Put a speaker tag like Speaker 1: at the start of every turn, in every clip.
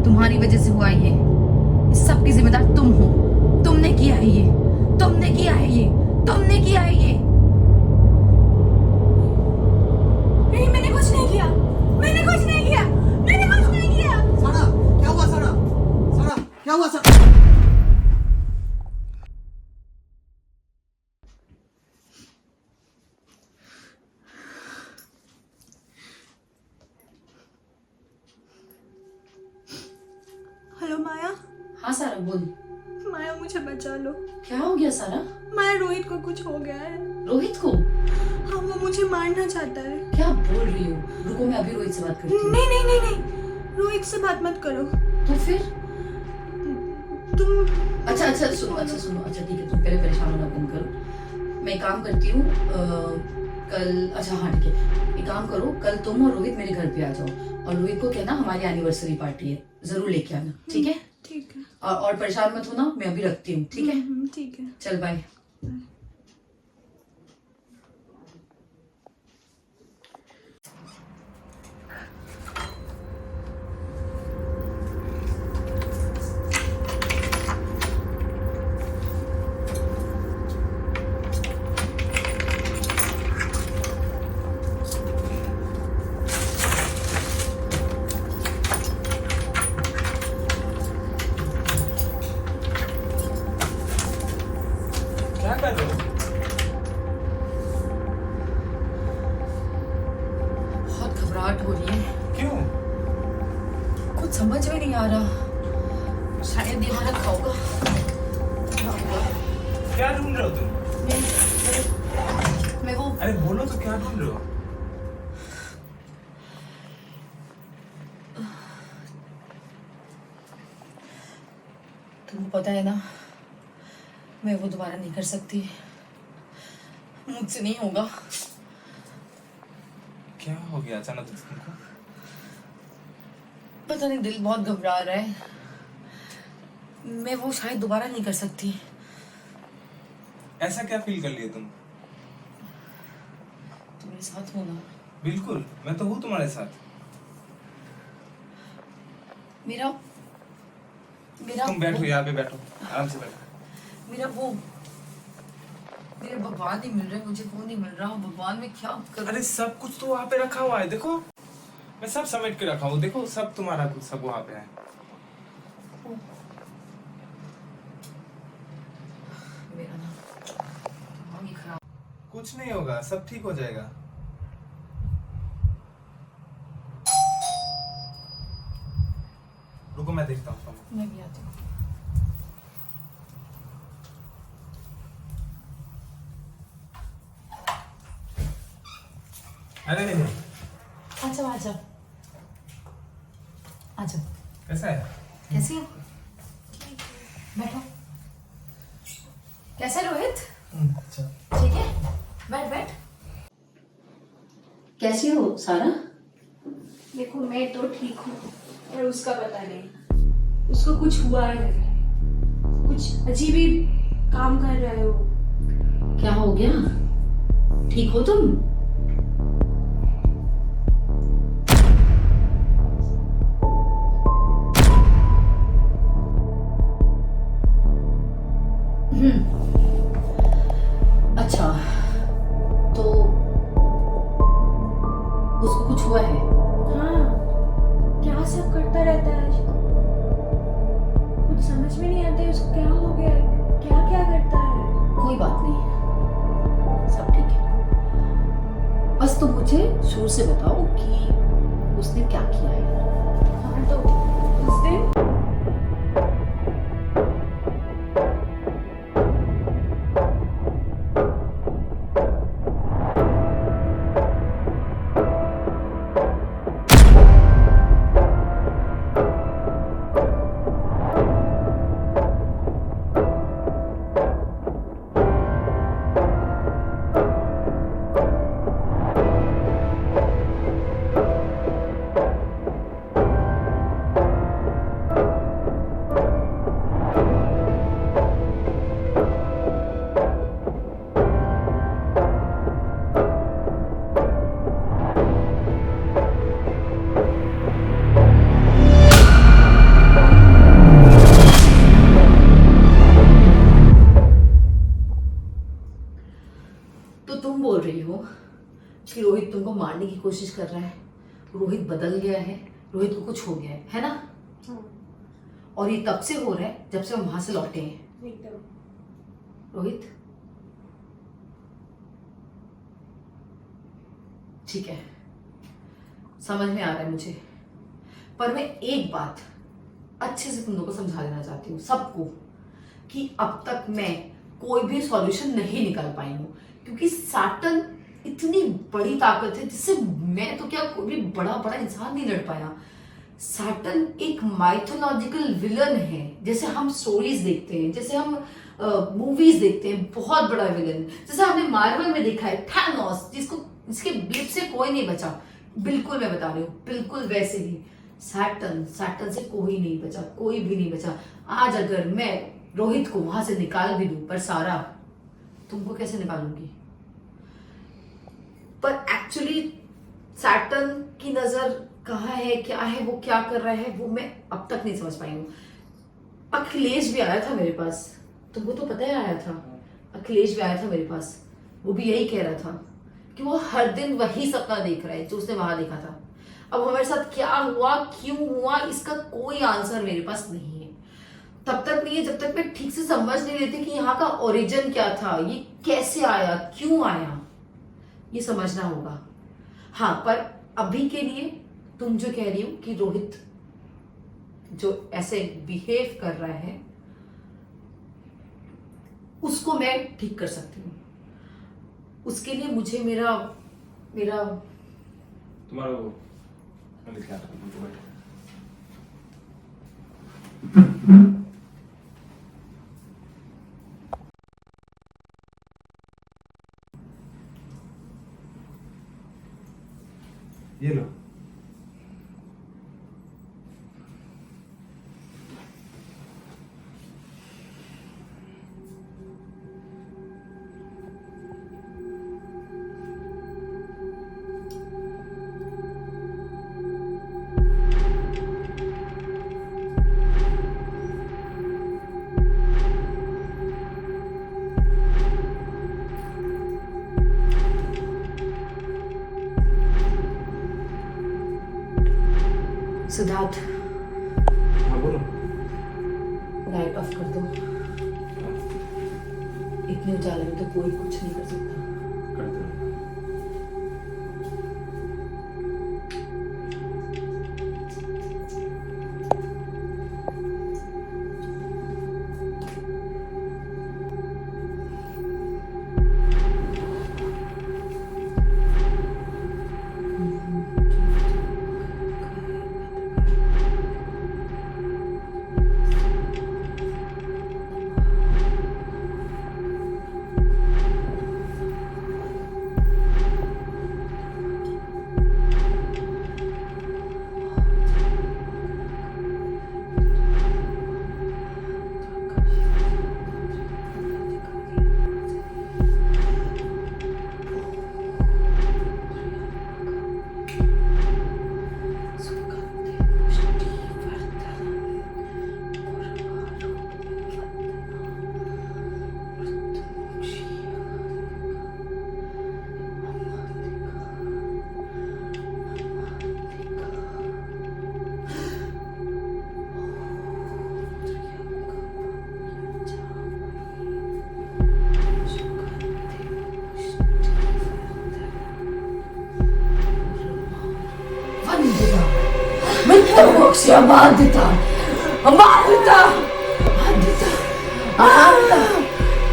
Speaker 1: तुम्हारी वजह से हुआ ये। इस सब की जिम्मेदार तुम हो। तुमने किया है ये, तुमने किया है ये, तुमने किया है ये। नहीं, मैंने कुछ नहीं किया, मैंने कुछ नहीं किया, मैंने कुछ नहीं किया।
Speaker 2: सारा, क्या हुआ सारा? सारा, क्या हुआ सारा?
Speaker 3: हेलो माया।
Speaker 1: हाँ सारा बोल।
Speaker 3: माया मुझे बचा लो।
Speaker 1: क्या हो गया सारा?
Speaker 3: माया रोहित को कुछ हो गया है।
Speaker 1: रोहित को?
Speaker 3: हाँ, वो मुझे मारना चाहता है।
Speaker 1: क्या बोल रही हो? रुको मैं अभी रोहित से बात करती हूँ।
Speaker 3: नहीं नहीं नहीं नहीं, रोहित से बात मत करो।
Speaker 1: तो फिर?
Speaker 3: तुम
Speaker 1: अच्छा सुनो, अच्छा ठीक है, तुम पहले परेशान होना बंद करो। मैं एक काम करती हूँ, कल, अच्छा हाँ ठीक है, एक काम करो, कल तुम और रोहित मेरे घर पे आ जाओ और रोहित को कहना हमारी एनिवर्सरी पार्टी है, जरूर लेके आना, ठीक है?
Speaker 3: ठीक है।
Speaker 1: और परेशान मत होना, मैं अभी रखती हूँ, ठीक है?
Speaker 3: ठीक है।
Speaker 1: चल बाय।
Speaker 4: क्या कर रहे हो?
Speaker 1: बहुत घबराहट हो रही है।
Speaker 4: क्यों?
Speaker 1: कुछ समझ में नहीं आ रहा, शायद यहाँ रखा होगा।
Speaker 4: क्या ढूंढ रहे हो तुम?
Speaker 1: मैं वो
Speaker 4: अरे बोलो तो, क्या ढूंढ रहे हो?
Speaker 1: तुमको पता है ना, मैं वो दोबारा नहीं कर सकती, मुझसे नहीं होगा।
Speaker 4: क्या हो गया अचानक तुमको?
Speaker 1: पता नहीं, दिल बहुत घबरा रहा है। मैं वो शायद दोबारा नहीं कर सकती।
Speaker 4: ऐसा क्या फील कर लिया तुम?
Speaker 1: तुम मेरे साथ हो ना?
Speaker 4: बिल्कुल, मैं तो हूँ तुम्हारे साथ।
Speaker 1: मेरा
Speaker 4: तुम बैठो, यहाँ पे बैठो, आराम से बैठो।
Speaker 1: मेरे भगवान नहीं मिल रहे, मुझे वो नहीं मिल रहा। भगवान में क्या करूं?
Speaker 4: अरे सब कुछ तो वहाँ पे रखा हुआ है, देखो मैं सब समेट के रखा हूँ, देखो सब तुम्हारा कुछ सब वहाँ पे है।
Speaker 1: मेरा ना दिमाग ही खराब।
Speaker 4: कुछ नहीं होगा, सब ठीक हो जाएगा। रुको मैं देखता हूँ।
Speaker 1: मैं भी आती हूँ।
Speaker 4: अरे नहीं,
Speaker 1: अच्छा आजा।
Speaker 4: कैसा है?
Speaker 1: कैसी हो? बैठो। कैसा है रोहित?
Speaker 4: अच्छा।
Speaker 1: ठीक है, बैठ। कैसी हो सारा?
Speaker 3: देखो मैं तो ठीक हूँ पर उसका पता नहीं, उसको कुछ हुआ है, कुछ अजीब ही काम कर रहा है वो।
Speaker 1: क्या हो गया? ठीक हो तुम? अच्छा, तो उसको कुछ हुआ है?
Speaker 3: हाँ, क्या सब करता रहता है आजकल, कुछ समझ में नहीं आता है उसको क्या हो गया है, क्या क्या करता है।
Speaker 1: कोई बात नहीं, सब ठीक है। बस तुम मुझे शुरू से बताओ कि उसने क्या किया है।
Speaker 3: हाँ तो उस दिन
Speaker 1: तो तुम बोल रही हो कि रोहित तुमको मारने की कोशिश कर रहा है, रोहित बदल गया है, रोहित को कुछ हो गया है ना?
Speaker 3: हाँ,
Speaker 1: और ये तब से हो रहा है जब से हम वहां से लौटे हैं।
Speaker 3: एकदम।
Speaker 1: रोहित, ठीक है, समझ में आ रहा है मुझे, पर मैं एक बात अच्छे से तुम लोगों को समझा देना चाहती हूँ सबको, कि अब तक मैं कोई भी सॉल्यूशन नहीं निकाल पाई हूँ, क्योंकि सैटर्न इतनी बड़ी ताकत है जिससे मैं तो क्या कोई भी बड़ा बड़ा इंसान नहीं लड़ पाया। सैटर्न एक माइथोलॉजिकल विलन है, जैसे हम स्टोरीज देखते हैं, जैसे हम मूवीज देखते हैं, बहुत बड़ा विलन, जैसे हमने मार्वल में देखा है थैनोस, जिसके ब्लिप से कोई नहीं बचा। बिल्कुल मैं बता रही हूँ, बिल्कुल वैसे ही सैटर्न से कोई नहीं बचा, कोई भी नहीं बचा। आज अगर मैं रोहित को वहां से निकाल भी दूं, पर सारा तुमको कैसे निकालूंगी? पर एक्चुअली सैटर्न की नजर कहाँ है, क्या है, वो क्या कर रहा है, वो मैं अब तक नहीं समझ पाई हूँ। अखिलेश भी आया था मेरे पास, तुमको तो पता ही आया था, अखिलेश भी आया था मेरे पास, वो भी यही कह रहा था कि वो हर दिन वही सपना देख रहा है जो उसने वहां देखा था। अब हमारे साथ क्या हुआ, क्यों हुआ, इसका कोई आंसर मेरे पास नहीं है। तब तक नहीं है जब तक मैं ठीक से समझ नहीं लेती कि यहाँ का ओरिजिन क्या था, ये कैसे आया, क्यों आया, ये समझना होगा। हाँ, पर अभी के लिए तुम जो कह रही हो कि रोहित जो ऐसे बिहेव कर रहा है उसको मैं ठीक कर सकती हूँ। उसके लिए मुझे मेरा
Speaker 4: तुम्हारा वो मैं लिखा था, तुम बैठो। ये लो।
Speaker 1: सिद्धार्थ,
Speaker 4: हाँ बोलो।
Speaker 1: लाइट ऑफ कर दो, इतने उजाले में तो कोई कुछ नहीं कर सकता।
Speaker 4: करते हैं।
Speaker 1: Amandita! Amandita! Amandita!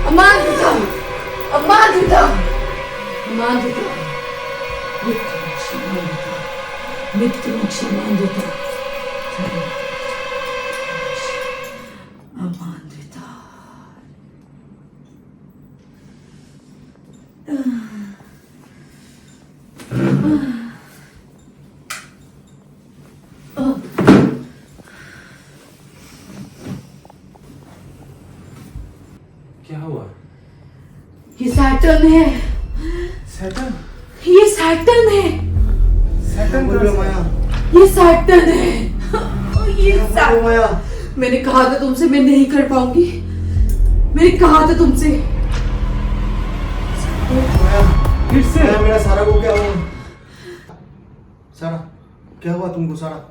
Speaker 1: Amandita! Amandita! Amandita! Mitrucci Amandita! Amandita!
Speaker 4: क्या हुआ?
Speaker 1: ये सैटर्न है।
Speaker 4: सैटर्न?
Speaker 1: ये सैटर्न है।
Speaker 4: सैटर्न
Speaker 2: बोलो
Speaker 4: कहाँ से?
Speaker 2: माया,
Speaker 1: ये सैटर्न है। ये
Speaker 2: बोलो
Speaker 1: सैटर्न।
Speaker 2: माया।
Speaker 1: मैंने कहा था तुमसे मैं नहीं कर पाऊंगी। मैंने कहा था तुमसे।
Speaker 2: माया,
Speaker 4: फिर से?
Speaker 2: माया, मेरा सारा को क्या हुआ? सारा, क्या हुआ तुमको? सारा,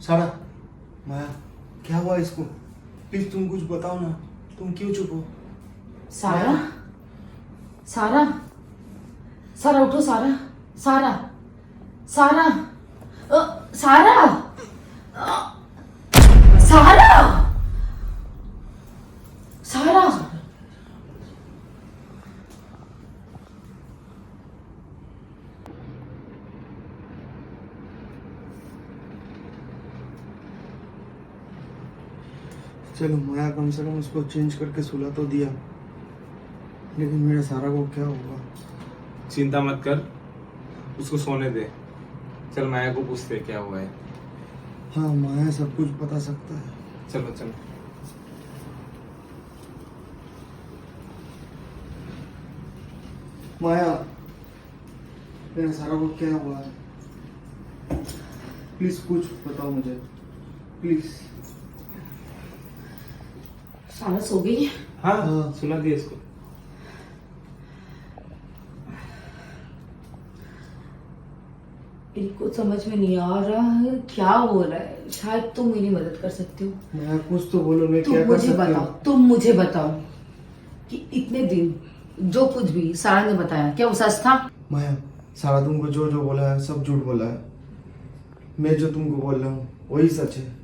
Speaker 2: सारा, माया, क्या हुआ इसको? प्लीज तुम कुछ बताओ ना, तुम क्यों चुप हो?
Speaker 1: सारा, सारा, सारा उठो सारा, सारा, सारा, सारा, सारा, सारा।
Speaker 2: चलो माया, कम से कम उसको चेंज करके सुला तो दिया, लेकिन मेरा सारा को क्या होगा?
Speaker 4: चिंता मत कर, उसको सोने दे। चल माया को पूछते क्या हुआ है।
Speaker 2: हाँ, माया सब कुछ बता सकता है।
Speaker 4: चलो चलो।
Speaker 2: माया, मेरा सारा को क्या हुआ है? प्लीज कुछ बताओ मुझे, प्लीज।
Speaker 1: सारा सो गई।
Speaker 4: हाँ
Speaker 2: हाँ।
Speaker 4: सुला दिया इसको।
Speaker 1: इनको समझ में नहीं आ रहा है क्या हो रहा है। शायद तुम मेरी मदद कर सकते हो।
Speaker 2: माया कुछ तो बोलो, मैं
Speaker 1: तुम
Speaker 2: क्या कर
Speaker 1: मुझे
Speaker 2: सकती
Speaker 1: बताओ,
Speaker 2: हूँ?
Speaker 1: तुम मुझे बताओ कि इतने दिन जो कुछ भी सारा ने बताया क्या वो सच था?
Speaker 2: माया, सारा तुमको जो जो बोला है सब झूठ बोला है। मैं जो तुमको बोल रहा हूँ वही सच है।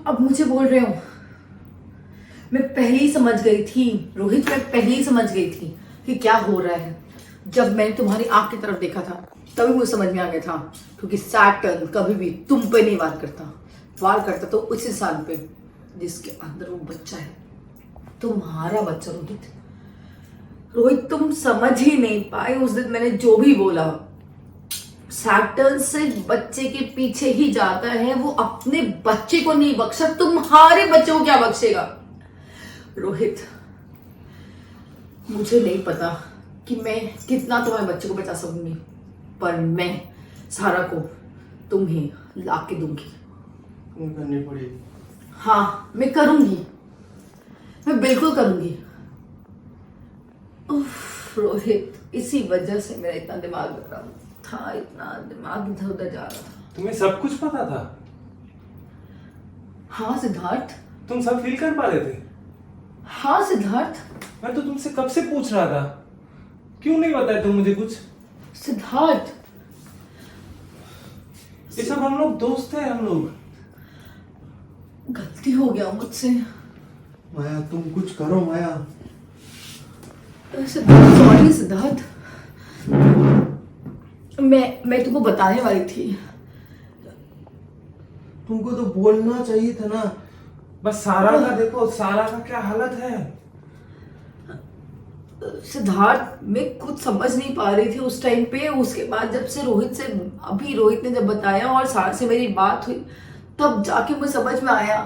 Speaker 1: अब मुझे बोल रहे हो? मैं पहले ही समझ गई थी रोहित, मैं पहले ही समझ गई थी कि क्या हो रहा है। जब मैंने तुम्हारी आंख की तरफ देखा था तभी मुझे समझ में आ गया था, क्योंकि सैटर्न कभी भी तुम पे नहीं वार करता तो उस इंसान पे जिसके अंदर वो बच्चा है, तुम्हारा बच्चा। रोहित तुम समझ ही नहीं पाए उस दिन मैंने जो भी बोला। सैटर्न सिर्फ बच्चे के पीछे ही जाता है, वो अपने बच्चे को नहीं बख्शा, तुम्हारे बच्चे को क्या बख्शेगा? रोहित मुझे नहीं पता कि मैं कितना तुम्हारे बच्चे को बचा सकूंगी, पर मैं सारा को तुम्हें ला के दूंगी।
Speaker 2: तुम्हें करनी पड़ेगी।
Speaker 1: हाँ मैं करूंगी, मैं बिल्कुल करूंगी। उफ, रोहित इसी वजह से मेरा इतना दिमाग खराब था, इतना दिमाग इधर उधर जा रहा था।
Speaker 4: तुम्हें सब कुछ पता था?
Speaker 1: हाँ सिद्धार्थ।
Speaker 4: तुम सब फील कर पा रहे थे?
Speaker 1: हाँ सिद्धार्थ।
Speaker 4: मैं तो तुमसे कब से पूछ रहा था, क्यों नहीं बताया तुम मुझे कुछ?
Speaker 1: सिद्धार्थ
Speaker 4: ये सब हम लोग दोस्त हैं, हम लोग।
Speaker 1: गलती हो गया मुझसे।
Speaker 2: माया तुम कुछ करो माया।
Speaker 1: सिद्धार्थ, सॉरी सिद्धार्थ। मैं तुमको बताने वाली थी।
Speaker 2: तुमको तो बोलना चाहिए था ना।
Speaker 4: बस सारा का देखो, सारा का क्या हालत है।
Speaker 1: सिद्धार्थ, मैं कुछ समझ नहीं पा रही थी उस टाइम पे। उसके बाद जब से रोहित ने जब बताया और सारा से मेरी बात हुई, तब जाके मुझे समझ में आया।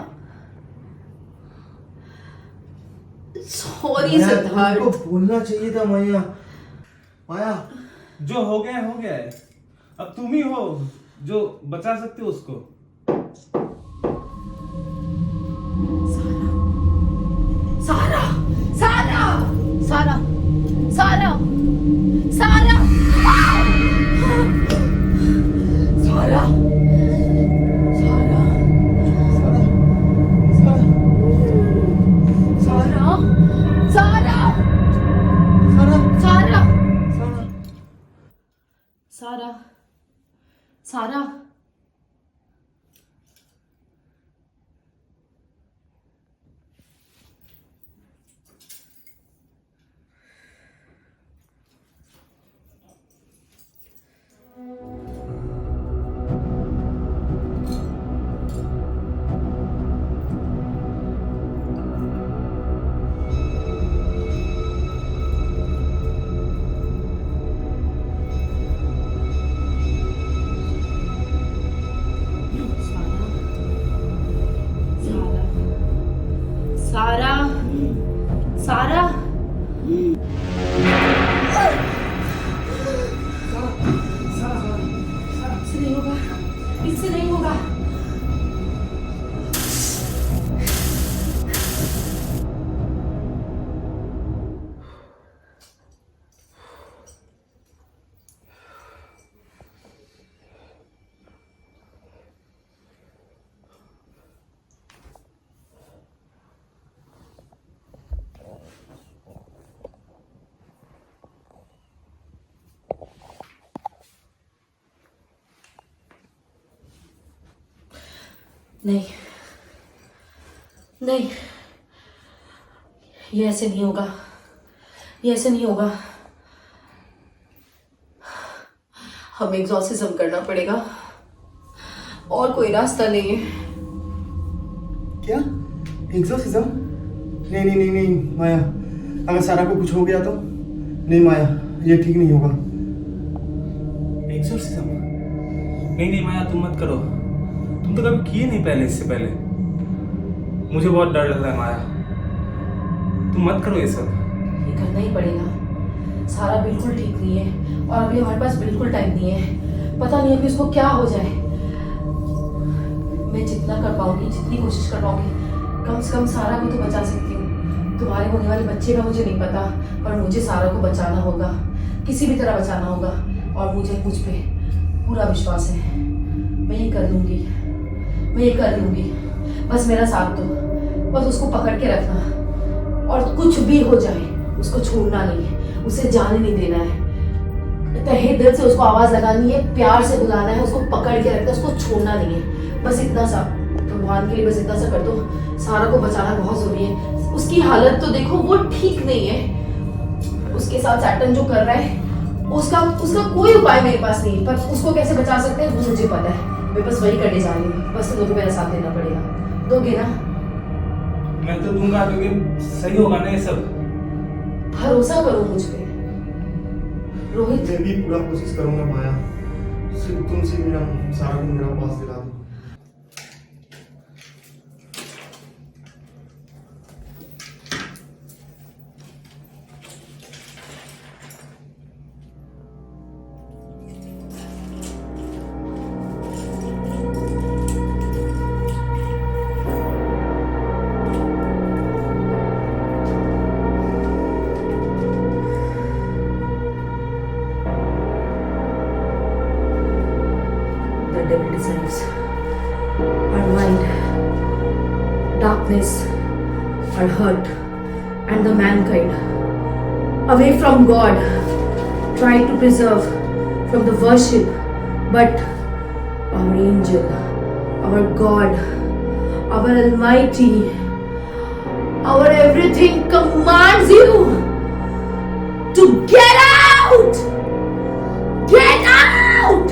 Speaker 1: सॉरी
Speaker 2: माया,
Speaker 1: सिद्धार्थ।
Speaker 2: तुमको बोलना चाहिए था माया। माया
Speaker 4: जो हो गया है। अब तुम ही हो जो बचा सकते हो उसको।
Speaker 1: सारा सारा सारा सारा सारा सारा सारा सारा सारा सारा सारा सारा सारा इससे नहीं होगा, इससे नहीं होगा। नहीं नहीं, ये ऐसे नहीं होगा, ये ऐसे नहीं होगा। हमें एग्जॉर्सिज्म करना पड़ेगा, और कोई रास्ता नहीं है।
Speaker 2: क्या एग्जॉर्सिज्म? नहीं नहीं नहीं नहीं माया, अगर सारा को कुछ हो गया तो? नहीं माया, ये ठीक नहीं होगा।
Speaker 4: एग्जॉर्सिज्म? नहीं माया, तुम मत करो। तुम तो कभी किए नहीं पहले, इससे पहले। मुझे बहुत डर लग रहा है माया, तुम मत करो ये सब।
Speaker 1: ये करना ही पड़ेगा। सारा बिल्कुल ठीक नहीं है और अभी हमारे पास बिल्कुल टाइम नहीं है। पता नहीं अभी उसको क्या हो जाए। मैं जितना कर पाऊंगी, जितनी कोशिश कर पाऊंगी, कम से कम सारा को तो बचा सकती हूँ। तुम्हारे होने वाले बच्चे का मुझे नहीं पता, पर मुझे सारा को बचाना होगा, किसी भी तरह बचाना होगा। और मुझे मुझ पे पूरा विश्वास है। मैं ये कर लूंगी, मैं ये कर लूंगी। बस मेरा साथ दो, बस उसको पकड़ के रखना, और कुछ भी हो जाए उसको छोड़ना नहीं है, उसे जाने नहीं देना है। तहे दिल से उसको आवाज लगानी है, प्यार से बुलाना है, उसको पकड़ के रखना है, उसको छोड़ना नहीं है। बस इतना सा भगवान के लिए बस इतना सा कर दो। सारा को बचाना बहुत जरूरी है। उसकी हालत तो देखो, वो ठीक नहीं है। उसके साथ सैटर्न जो कर रहा है, उसका कोई उपाय मेरे पास नहीं है, पर उसको कैसे बचा सकते हैं वो मुझे पता है। मैं बस वही करने जा रही हूँ। बस तुम लोगों को मेरा साथ देना पड़ेगा। दोगे ना?
Speaker 4: मैं तो दूंगा, क्योंकि सही होगा ना ये सब।
Speaker 1: भरोसा करो मुझ पे रोहित।
Speaker 2: मैं भी पूरा कोशिश करूंगा माया, सिर्फ तुमसे मेरा सारा को मेरा पास दिला दो।
Speaker 1: The devil desires our mind, darkness, our hurt, and the mankind away from God, try to preserve from the worship, but our angel, our God, our Almighty, our everything commands you to get out! Get out!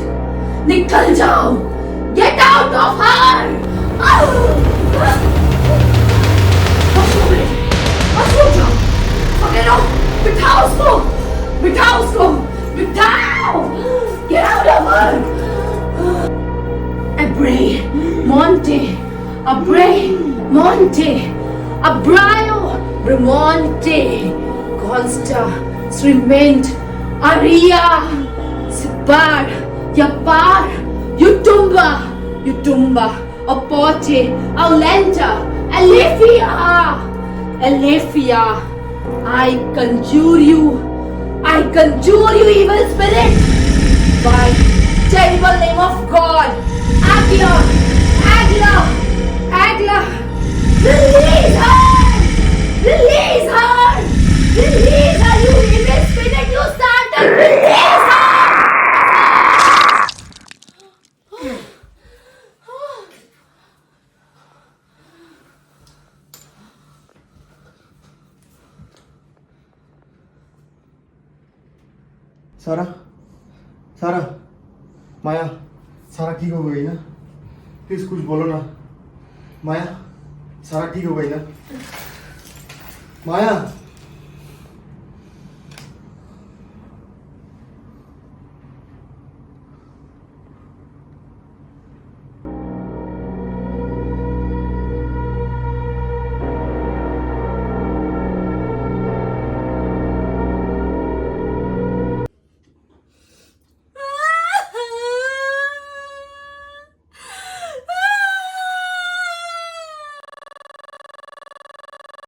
Speaker 1: निकल जाओ! Get out of her! पकड़ो! बिठाओ उसको! बिठाओ उसको! बिठाओ! Get out of her! Abre, Monte, Abre, Monte, Abraio, Bremonte, Consta, Sriment, Aria, Sipar, Yapar, Utumba, Apote, Aulenta, Alephia, I conjure you, evil spirit, by terrible name of God, Agla, release her, you evil spirit, you Satan, release her.
Speaker 2: सारा सारा माया सारा ठीक हो गई ना please कुछ बोलो ना माया सारा ठीक हो गई ना माया